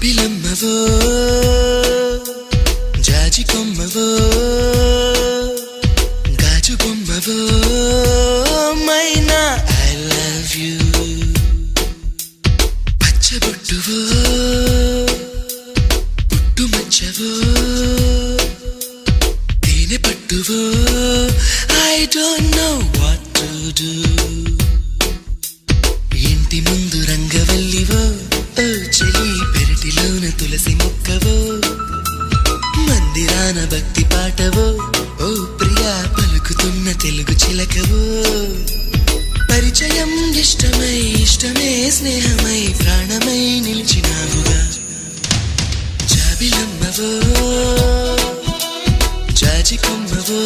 జాబిలమ్మవో జాజి కొమ్మవో గాజు బొమ్మవో మైనా ఐ లవ్ యూ పచ్చబొట్టువో పుట్టుమచ్చవో తేనె పట్టువో I don't know what to do ఇంటి ముందు రంగవల్లివో ఓ చెలి పెరటిలోన తులసి మొక్కవో మందిరాన భక్తి పాటవో ఓ ప్రియా పలుకుతున్న తెలుగు చిలకవో పరిచయం ఇష్టమై ఇష్టమే స్నేహమై ప్రాణమై నిలిచినావుగా జాబిలమ్మవో జాజి కొమ్మవో